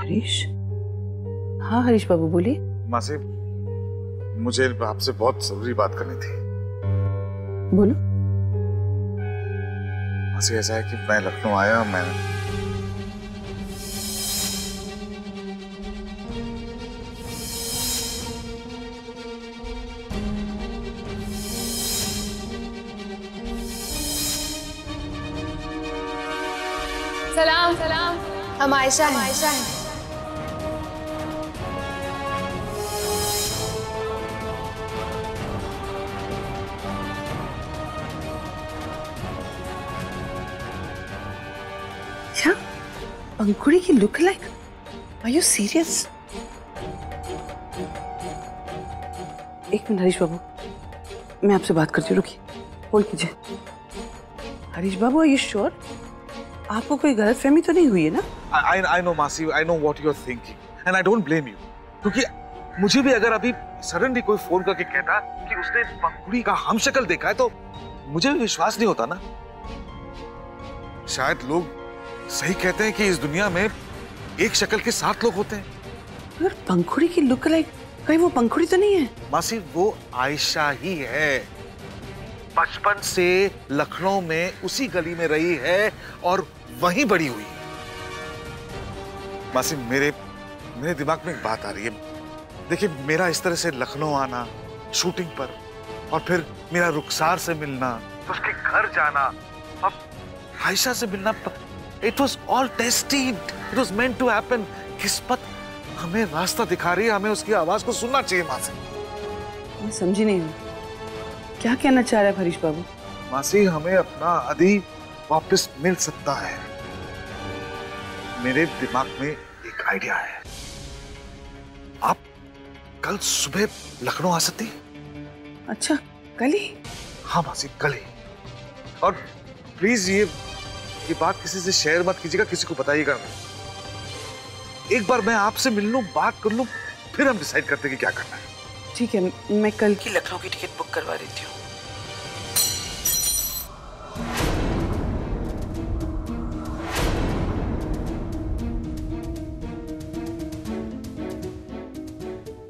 हरीश? हाँ हरीश बाबू बोलिए। मासी, मुझे आपसे बहुत जरूरी बात करनी थी। बोलो। मासी, ऐसा है कि मैं लखनऊ आया, मैं सलाम सलाम, हम आयशा हैं। क्या पंखुड़ी की look like? Are you serious? एक मिनट हरीश बाबू, मैं आपसे बात करती हूँ, रुकिए, होल्ड कीजिए। Harish Babu, are you sure? आपको कोई गलतफहमी तो नहीं हुई है ना? I know मासी, I know what you are thinking and I don't blame you। क्योंकि मुझे भी अगर अभी सडनली कोई फोन करके कहता कि उसने पंखुड़ी का हमशक्ल देखा है तो मुझे भी विश्वास नहीं होता ना। शायद लोग सही कहते हैं कि इस दुनिया में एक शक्ल के 7 लोग होते हैं। अगर पंखुड़ी की लुक लाइक, कहीं वो पंखुड़ी तो नहीं है? मासी, वो आयशा ही है। बचपन से लखनऊ में उसी गली में रही है और वहीं बड़ी हुई है। मासी, मेरे दिमाग में एक बात आ रही है। देखिए, मेरा इस तरह से लखनऊ आना शूटिंग पर और फिर मेरा रुखसार से मिलना, तो उसके घर जाना, अब आयशा से मिलना, it was all destined, it was meant to happen. किस्मत हमें रास्ता दिखा रही है, हमें उसकी आवाज को सुनना चाहिए। मासी, मैं समझी नहीं हूँ, क्या कहना चाह रहा है हरीश बाबू? मासी, हमें अपना आदि वापस मिल सकता है। मेरे दिमाग में एक आइडिया है। आप कल सुबह लखनऊ आ सकती? अच्छा, कल ही? हाँ मासी, कल ही। और प्लीज ये बात किसी से शेयर मत कीजिएगा, किसी को बताइएगा। एक बार मैं आपसे मिल लूं, बात कर लूं, फिर हम डिसाइड करते हैं कि क्या करना है। ठीक है, मैं कल की लखनऊ की टिकट बुक करवा देती हूँ।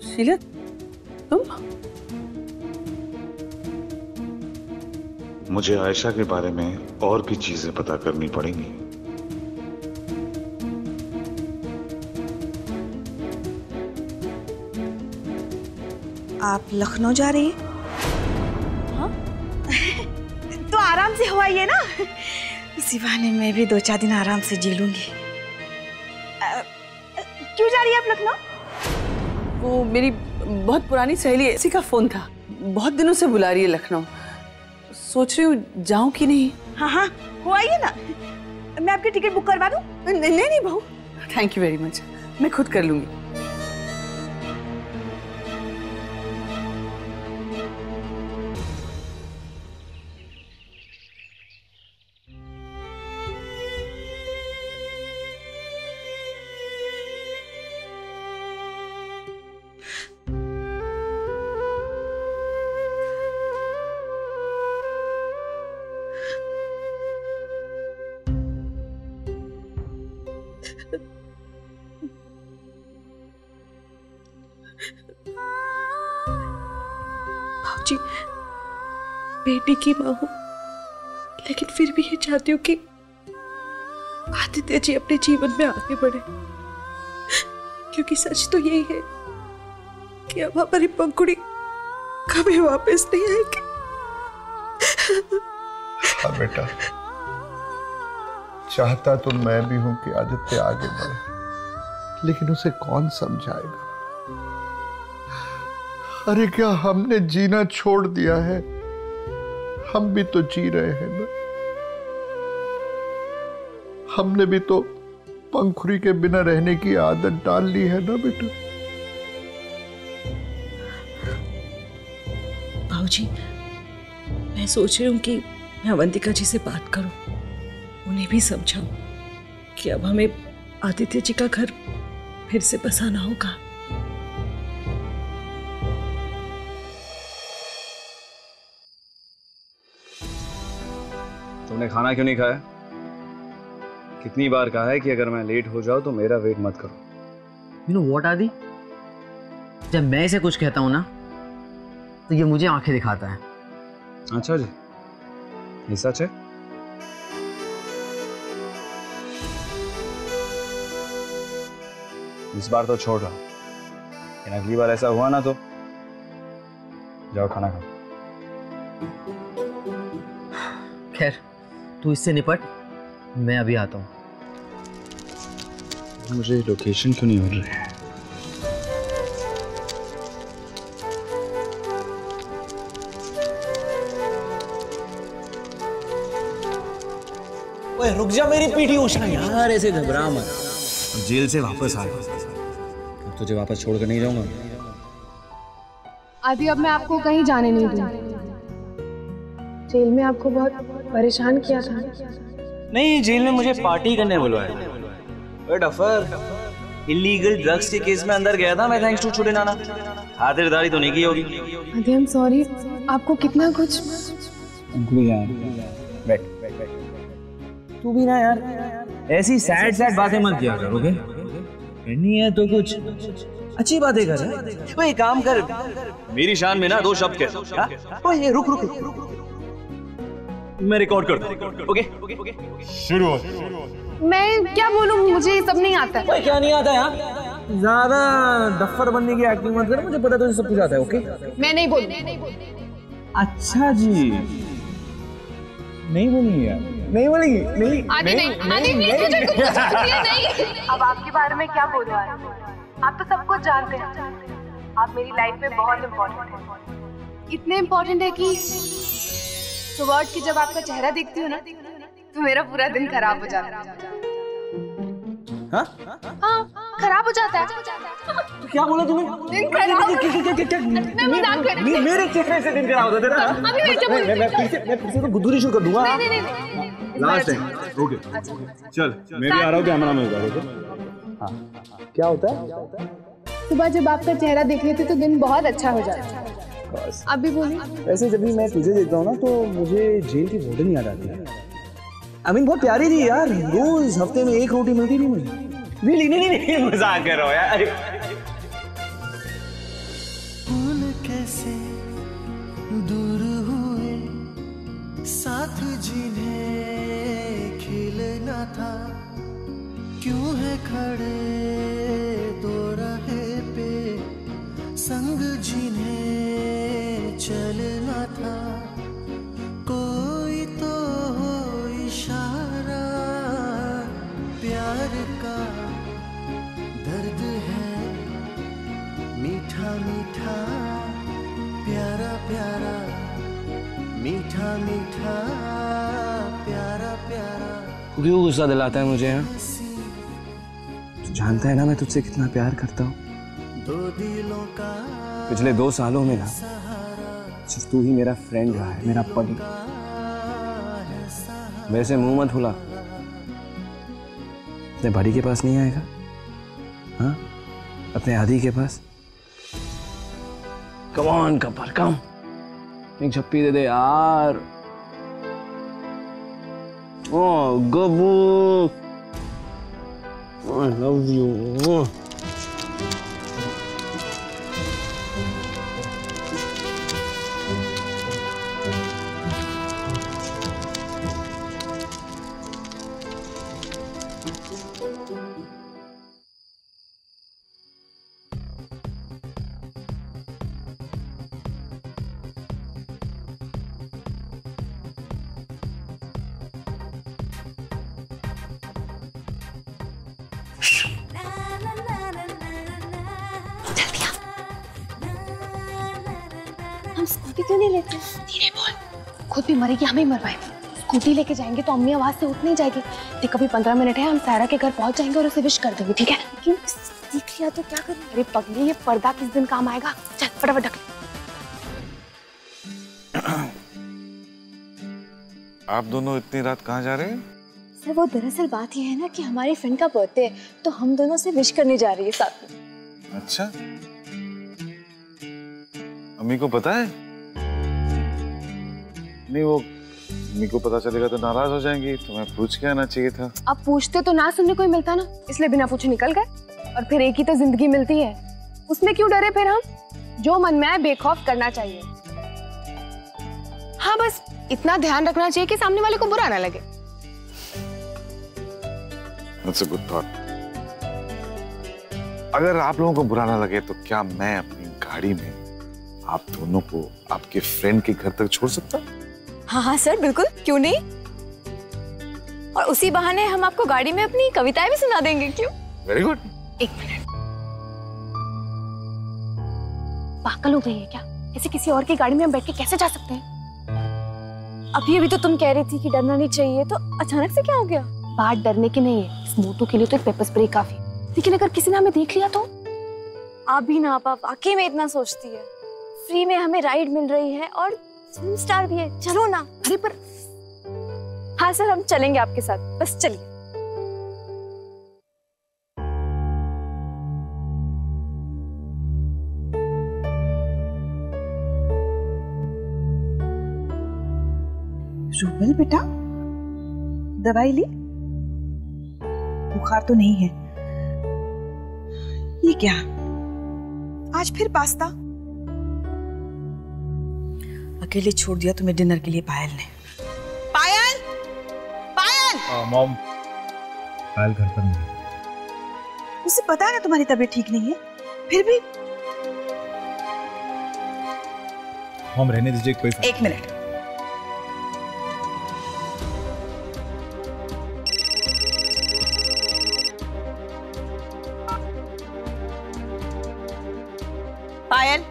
शीला, तुम? मुझे आयशा के बारे में और भी चीजें पता करनी पड़ेंगी। आप लखनऊ जा रही हैं? हाँ? तो आराम से हो आइए ना, इसी बहाने मैं भी 2-4 दिन आराम से जी लूंगी। क्यों जा रही है आप लखनऊ? वो मेरी बहुत पुरानी सहेली ऐसी का फोन था, बहुत दिनों से बुला रही है लखनऊ। सोच रही हूँ जाऊं कि नहीं। हाँ हाँ, हो आइए ना, मैं आपकी टिकट बुक करवा दूं? नहीं बहू, थैंक यू वेरी मच, मैं खुद कर लूंगी। जी, बेटी की माँ हूं, लेकिन फिर भी ये चाहती हूँ कि आदित्य जी अपने जीवन में आगे बढ़े, क्योंकि सच तो यही है कि अब हमारी पंखुड़ी कभी वापस नहीं आएगी। हाँ बेटा, चाहता तो मैं भी हूं कि आदित्य आगे बढ़े, लेकिन उसे कौन समझाएगा? अरे क्या हमने जीना छोड़ दिया है? हम भी तो जी रहे हैं ना। हमने भी तो पंखुड़ी के बिना रहने की आदत डाल ली है ना बेटा। बाबूजी, मैं सोच रही हूँ कि मैं अवंतिका जी से बात करूं, उन्हें भी समझाऊं कि अब हमें आदित्य जी का घर फिर से बसाना होगा। तुमने खाना क्यों नहीं खाया? कितनी बार कहा है कि अगर मैं लेट हो जाऊं तो मेरा वेट मत करो। यू नो व्हाट आदि, जब मैं इसे कुछ कहता हूँ ना तो ये मुझे आंखें दिखाता है। अच्छा जी, ये सच है? इस बार तो छोड़ रहा हूं, लेकिन अगली बार ऐसा हुआ ना तो जाओ खाना खाओ। खैर तू इससे निपट, मैं अभी आता हूँ। मुझे लोकेशन क्यों नहीं मिल रही है? ओए रुक जा मेरी पीठी उषा यार, ऐसे घबरा मत। जेल से वापस आया, अब तुझे वापस छोड़कर नहीं जाऊंगा। आदि अब मैं आपको कहीं जाने नहीं दूंगी। जेल में आपको बहुत परेशान किया था। नहीं, जेल में मुझे पार्टी करने बुलवाया। ओए डफर, इलीगल ड्रग्स के केस में अंदर गया था मैं, थैंक्स टू छोटे नाना। खातिरदारी तो नहीं की होगी। आदि आई एम सॉरी, आपको कितना कुछ। बैठ। तू भी ना यार ऐसी सैड बातें मत किया कर, ओके? करनी है तो कुछ अच्छी बातें कर। ओए काम कर, मेरी शान में ना 2 शब्द कह। ओए रुक, मैं रिकॉर्ड कर दूं, ओके? शुरू हो। मैं क्या बोलूं, मुझे ये सब नहीं आता। ओए क्या नहीं आता यार? ज्यादा डफर बनने की एक्टिंग मत कर, मुझे पता तुझे सब कुछ आता है, ओके? मैं नहीं बोलूं। अच्छा जी, नहीं बोलेंगे यार? नहीं बोलेंगी? नहीं आदि नहीं, आदि प्लीज मुझे कुछ नहीं। अब आपके बारे में क्या बोल रहा है? आप तो सब कुछ जानते हैं। आप मेरी लाइफ में बहुत इम्पोर्टेंट हैं। इतने इम्पोर्टेंट है कि सुबह उठ के जब आपका चेहरा देखती हूँ ना तो मेरा पूरा दिन खराब हो जाता है। हाँ, खराब हो जाता है। तो क्या बोला तूने? दिन खराब। मैं मजाक कर रही हूँ। मेरे चेहरे से दिन खराब होता है तेरा? अभी मैं फिर से तो गुद्दूरी शुरू कर दूंगा। नहीं। Last time, okay? चल मैं भी आ रहा हूँ कैमरा में उतारो तो। हाँ, क्या होता है? सुबह जब आपका चेहरा देख लेते तो दिन बहुत अच्छा हो जाता है। आप भी बोलिए। वैसे जब भी मैं तुझे देखता हूँ ना तो मुझे जेल की वार्डन याद आती है। अमीन बहुत प्यारी थी यार, रोज हफ्ते में 1 रोटी मिलती थी मुझे। नहीं मजाक कर रहा हूँ यार। फूल कैसे दूर हुए, साथ जिन्हें खिलना था, क्यों है खड़े दो राहे पे, संग जिन्हें चलना था, कोई तो हो इशारा, प्यार का दर्द है मीठा मीठा, प्यारा प्यारा, मीठा मीठा, प्यारा प्यारा। क्यों गुस्सा दिलाता है मुझे? हाँ, तू जानता है ना मैं तुझसे कितना प्यार करता हूँ। पिछले 2 सालों में ना सिर्फ तू ही मेरा फ्रेंड रहा है, मेरा पति। वैसे मुंह मत फुला, अपने भाई के पास नहीं आएगा? हाँ, अपने आदि के पास। कम ऑन कपर कम, एक झप्पी दे दे यार। ओह गबू, आई लव यू। स्कूटी क्यों नहीं लेते? धीरे बोल, खुद भी मरेगी, हमें मरवाएगी। स्कूटी लेके जाएंगे तो अम्मी आवाज से उठ नहीं जाएगी। देख अभी 15 मिनट है, हम सारा के घर पहुंच जाएंगे और उसे विश कर देंगे, ठीक है? लेकिन सीख लिया तो क्या करें? अरे पगली, ये पर्दा किस दिन काम आएगा? चल फटाफट ढक ले। आप दोनों इतनी रात कहाँ जा रहे हैं? सर वो दरअसल बात ये है ना कि हमारी फ्रेंड का बर्थडे है तो हम दोनों से विश करने जा रही है साथ में। अच्छा, अम्मी को पता है? नहीं, वो अम्मी को पता चलेगा तो नाराज हो जाएंगी, तो मैं पूछ के आना चाहिए था। अब पूछते तो ना सुनने को ही मिलता ना, इसलिए बिना पूछे निकल गए। और फिर एक ही तो जिंदगी मिलती है, उसमें क्यों डरे फिर हम? जो मन में आए बेखौफ करना चाहिए। हाँ, बस इतना ध्यान रखना चाहिए कि सामने वाले को बुरा ना लगे। That's a good thought. अगर आप लोगों को बुरा ना लगे तो क्या मैं अपनी गाड़ी में आप दोनों को आपके फ्रेंड के घर तक छोड़ सकता? हाँ हाँ सर, बिल्कुल, क्यों नहीं। और उसी बहाने हम आपको गाड़ी में अपनी कविताएं भी सुना देंगे, क्यों? Very good. एक मिनट, पागल हो गई है क्या? ऐसे किसी और की गाड़ी में हम बैठ के कैसे जा सकते हैं? अभी तो तुम कह रही थी कि डरना नहीं चाहिए, तो अचानक से क्या हो गया? बात डरने की नहीं है, इस मोटो के लिए तो एक पेपर स्प्रे काफी, लेकिन अगर किसी ने हमें देख लिया तो? आप भी ना आप वाकई में इतना सोचती है। फ्री में हमें राइड मिल रही है और फिल्म स्टार भी है, चलो ना। अरे पर हाँ सर, हम चलेंगे आपके साथ, बस चलिए। रूबल बेटा, दवाई ली? बुखार तो नहीं है। ये क्या, आज फिर पास्ता? अकेले छोड़ दिया तुम्हें डिनर के लिए पायल ने। पायल, पायल! मॉम, पायल घर पर नहीं। उसे पता है ना तुम्हारी तबीयत ठीक नहीं है, फिर भी। मॉम रहने दीजिए, कोई। एक मिनट, पायल,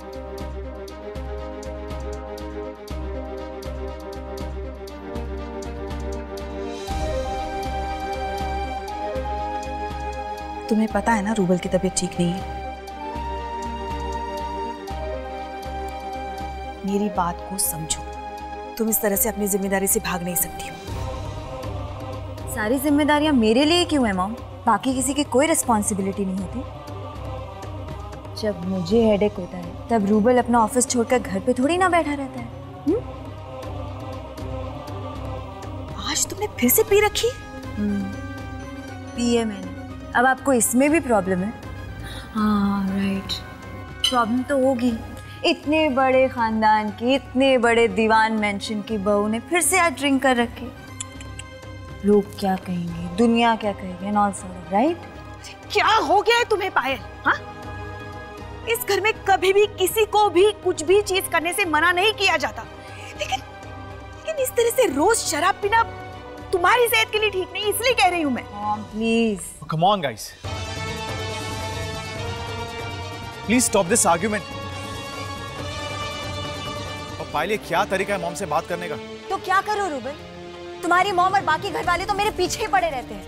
तुम्हें पता है ना रूबल की तबीयत ठीक नहीं है। मेरी बात को समझो, तुम इस तरह से अपनी जिम्मेदारी से भाग नहीं सकती हो। सारी जिम्मेदारियां मेरे लिए क्यों है मॉम? बाकी किसी की कोई रिस्पॉन्सिबिलिटी नहीं होती? जब मुझे हेडेक होता है तब रूबल अपना ऑफिस छोड़कर घर पे थोड़ी ना बैठा रहता है। आज तुमने फिर से पी रखी? पी है मैंने। अब आपको इसमें भी प्रॉब्लम है? हाँ राइट, प्रॉब्लम तो होगी। इतने बड़े खानदान की, इतने बड़े दीवान मेंशन की बहू ने फिर से आज ड्रिंक कर रखी। लोग क्या कहेंगे, दुनिया क्या कहेगी, एंड ऑल सॉर्ट, राइट? क्या हो गया है तुम्हें पायल? हाँ, इस घर में कभी भी किसी को भी कुछ भी चीज करने से मना नहीं किया जाता, लेकिन इस तरह से रोज शराब पीना तुम्हारी सेहत के लिए ठीक नहीं, इसलिए कह रही हूँ मैं। Please come on guys, please stop this argument. और पायल, क्या तरीका है मॉम से बात करने का? तो क्या करो रूबल, तुम्हारी मॉम और बाकी घर वाले तो मेरे पीछे ही पड़े रहते हैं।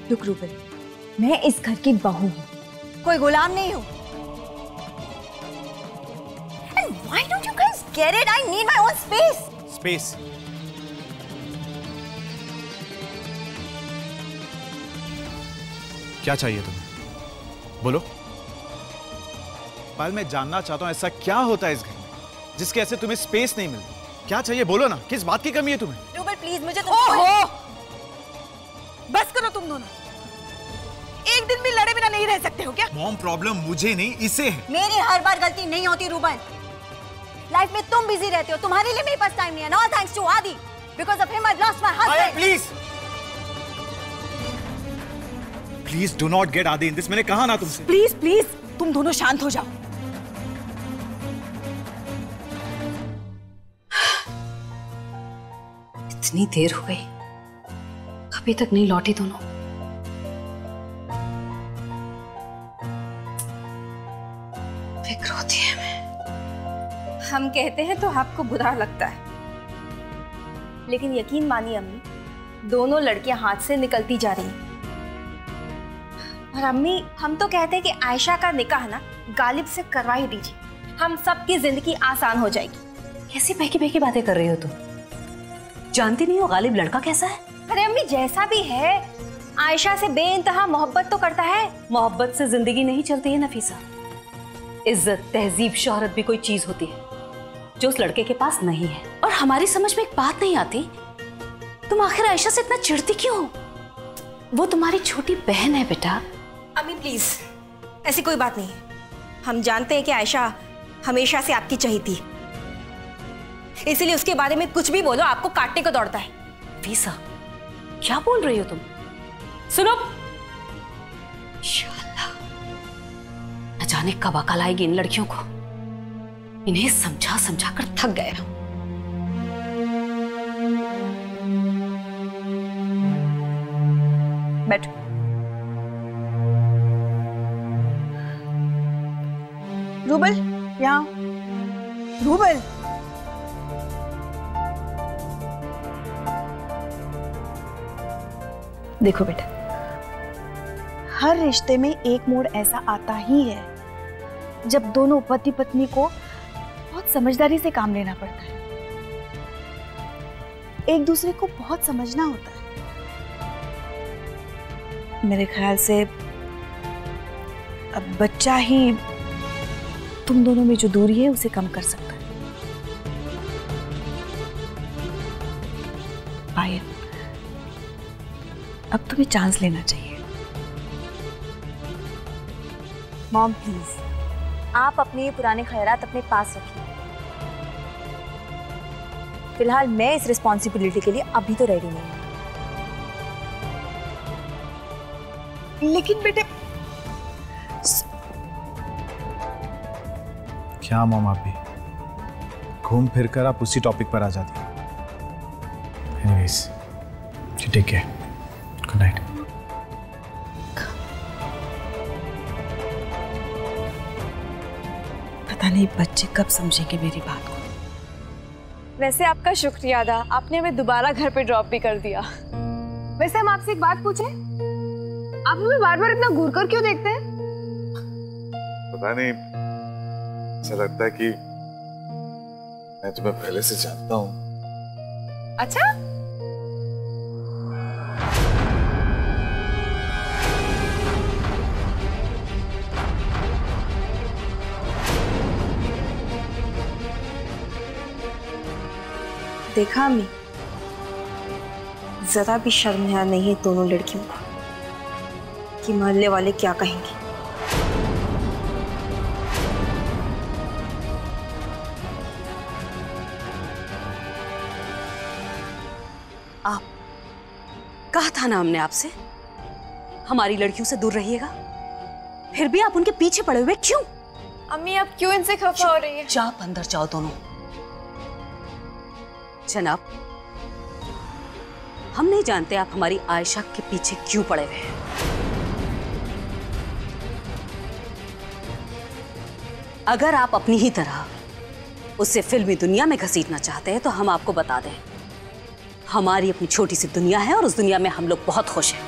लुक रूबल, मैं इस घर की बहू हूँ, कोई गुलाम नहीं हूँ। And why don't you guys get it? I need my own space. Space. क्या चाहिए तुम्हें? बोलो। पायल, मैं जानना चाहता हूं ऐसा क्या होता है इस घर में जिसके ऐसे तुम्हें स्पेस नहीं मिलती? क्या चाहिए, बोलो ना, किस बात की कमी है तुम्हें? रूबल प्लीज, मुझे ओहो, बस करो तुम दोनों, एक दिन भी लड़े बिना नहीं रह सकते हो क्या? मॉम, प्रॉब्लम मुझे नहीं, इसे है। मेरी हर बार गलती नहीं होती रूबल, लाइफ में तुम बिजी रहते हो, तुम्हारे लिए मेरे पास टाइम नहीं है। ऑल थैंक्स टू आदि, because of him I lost my husband. Please please do not gate आदि इन दिस, मैंने कहा ना तुमसे। प्लीज प्लीज, तुम दोनों शांत हो जाओ। इतनी देर हो गई, अभी तक नहीं लौटी दोनों। फिक्र होती है हमें। हम कहते हैं तो आपको बुरा लगता है, लेकिन यकीन मानिए अम्मी, दोनों लड़कियां हाथ से निकलती जा रही हैं। और अम्मी, हम तो कहते हैं कि आयशा का निकाह ना गालिब से करवा ही दीजिए, हम सबकी जिंदगी आसान हो जाएगी। कैसी बहकी बहकी बातें कर रही हो तुम? जानती नहीं हो गालिब लड़का कैसा है? अरे अम्मी, जैसा भी है, आयशा से बेइंतहा मोहब्बत तो करता है। मोहब्बत से जिंदगी नहीं चलती है नफीसा। इज्जत, तहजीब, शोहरत भी कोई चीज होती है जो उस लड़के के पास नहीं है। और हमारी समझ में एक बात नहीं आती, तुम आखिर आयशा से इतना चिढ़ती क्यों हो? वो तुम्हारी छोटी बहन है बेटा। अम्मी प्लीज, ऐसी कोई बात नहीं है। हम जानते हैं कि आयशा हमेशा से आपकी चहेती है, इसीलिए उसके बारे में कुछ भी बोलो आपको काटने को दौड़ता है। वीसा, क्या बोल रही हो तुम? सुनो, न जाने कब अकल आएगी इन लड़कियों को। इन्हें समझा समझा कर थक गए। बैठो। रूबल, यहाँ। रूबल, देखो बेटा, हर रिश्ते में एक मोड़ ऐसा आता ही है जब दोनों पति पत्नी को बहुत समझदारी से काम लेना पड़ता है, एक दूसरे को बहुत समझना होता है। मेरे ख्याल से अब बच्चा ही तुम दोनों में जो दूरी है उसे कम कर सकता है। पायल, अब तुम्हें चांस लेना चाहिए। मॉम प्लीज, आप अपने पुराने ख्यालात अपने पास रखिए। फिलहाल मैं इस रिस्पॉन्सिबिलिटी के लिए अभी तो रेडी नहीं हूँ। लेकिन बेटे, क्या मॉम, आप भी घूम फिर कर आप उसी टॉपिक पर आ जाती हैं। Anyways, take care, good night. पता नहीं बच्चे कब समझेंगे मेरी बात को। वैसे आपका शुक्रिया अदा, आपने हमें दोबारा घर पे ड्रॉप भी कर दिया। वैसे हम आपसे एक बात पूछें, आप हमें बार बार इतना घूर कर क्यों देखते हैं? पता नहीं, ऐसा लगता है कि मैं तुम्हें पहले से जानता हूँ। अच्छा, देखा अम्मी, जरा भी शर्म नहीं है दोनों लड़कियों को कि मोहल्ले वाले क्या कहेंगे। आप, कहा था ना हमने आपसे, हमारी लड़कियों से दूर रहिएगा, फिर भी आप उनके पीछे पड़े हुए क्यों? अम्मी आप क्यों इनसे खफा हो रही है? आप अंदर जाओ दोनों। जनाब, हम नहीं जानते आप हमारी आयशा के पीछे क्यों पड़े हुए हैं। अगर आप अपनी ही तरह उसे फिल्मी दुनिया में घसीटना चाहते हैं तो हम आपको बता दें, हमारी अपनी छोटी सी दुनिया है और उस दुनिया में हम लोग बहुत खुश हैं,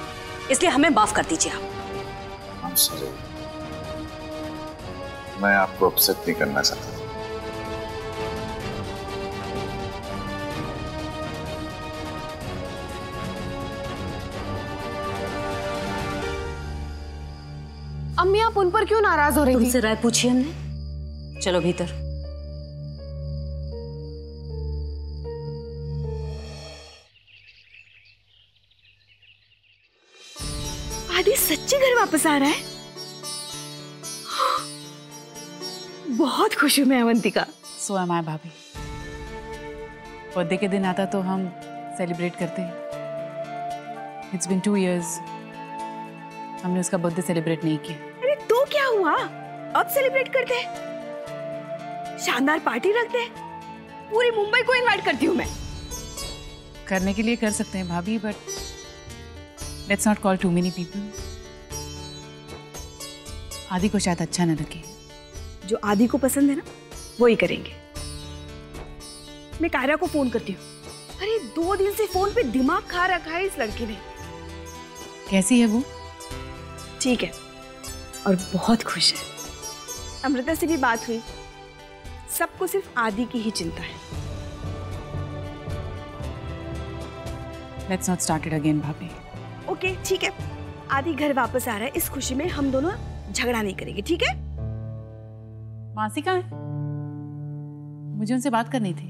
इसलिए हमें माफ कर दीजिए आप। I'm sorry, मैं आपको अपसेट नहीं करना चाहता। अम्मी आप उन पर क्यों नाराज हो रही थी? तुमसे राय पूछी हमने, चलो भीतर। आदि सच्ची घर वापस आ रहा है? बहुत खुश हूं मैं अवंतिका। सो एम आई भाभी। बर्थडे के दिन आता तो हम सेलिब्रेट करते। इट्स बीन 2 years, हमने उसका बर्थडे सेलिब्रेट नहीं किया। अरे तो क्या हुआ, अब सेलिब्रेट करते हैं, शानदार पार्टी रखते हैं, पूरी मुंबई को इनवाइट करती हूँ मैं। करने के लिए कर सकते हैं भाभी, but let's not call too many people. Aadi को शायद अच्छा न लगे। जो आदि को पसंद है ना, वो ही करेंगे। मैं कायरा को फोन करती हूँ। अरे 2 दिन से फोन पे दिमाग खा रखा है इस लड़की ने। कैसी है वो? ठीक है और बहुत खुश है। अमृता से भी बात हुई, सबको सिर्फ आदि की ही चिंता है। Let's not start it again भाभी। ओके ठीक है, आदि घर वापस आ रहा है, इस खुशी में हम दोनों झगड़ा नहीं करेंगे, ठीक है? मासी कहाँ है? मुझे उनसे बात करनी थी।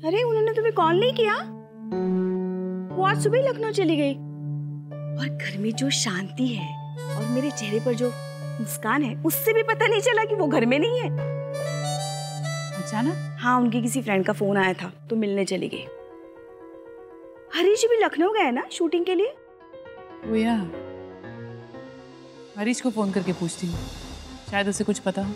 अरे उन्होंने तुम्हें कॉल नहीं किया? वो आज सुबह लखनऊ चली गई। और घर में जो शांति है और मेरे चेहरे पर जो मुस्कान है, उससे भी पता नहीं चला कि वो घर में नहीं है। अचानक? हाँ, उनके किसी फ्रेंड का फोन आया था तो मिलने चली गई। हरीश भी लखनऊ गए ना शूटिंग के लिए? वो या हरीश को फोन करके पूछती हूँ, शायद उसे कुछ पता हो।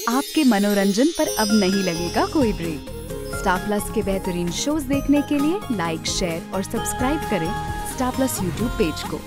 आपके मनोरंजन पर अब नहीं लगेगा कोई ब्रेक। स्टार प्लस के बेहतरीन शोज देखने के लिए लाइक, शेयर और सब्सक्राइब करें स्टार प्लस यूट्यूब पेज को।